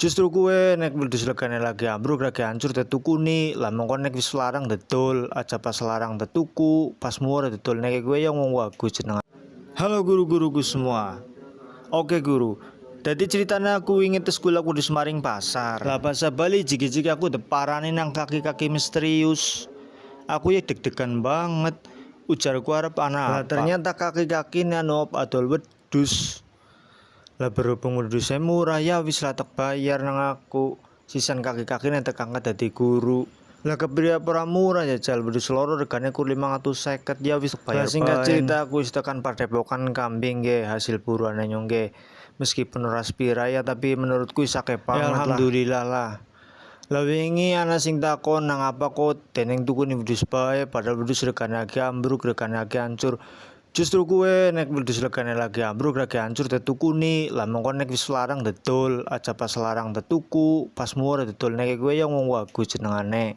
Justru kue nek wedhus legane lagi ambruk lagi hancur tetukuni lah mongko nek wis larang dodol aja pas larang tetuku pas murah dodol nek kue yang wong wagu jenengan. Halo guru-guruku semua. Oke guru. Jadi ceritanya aku ingin tes sekolah aku di Semaring Pasar. Lah bahasa Bali jiki-jiki aku deparani nang kaki-kaki misterius. Aku ya deg-degan banget. Ujarku arep ana apa. Ternyata kaki-kaki nanop adol wedhus. Lah berhubung wedhusnya murah ya wis lah tak bayar nang aku. Sisan kaki-kaki nanti angkat dadi guru. Lah kepriye ora murah ya jal wedhus loro regane ku 550 ya wis bayar. Singkat cerita aku wis tekan padepokan kambing nggih hasil buruane nyong nggih. Meskipun ora spira ya tapi menurutku wis akeh banget. Alhamdulillah lah. Lah wingi ana sing takon nang apa kok deneng tukune wedhus bae padahal wedhus regane lagi ambruk regane lagi hancur. Justru kue nek wedhus regane lagi ambruk lagi hancur tetukuni lah mongko nek wis larang dodol aja pas larang tetuku pas murah dodol nek kue yang wong wagu jenengane.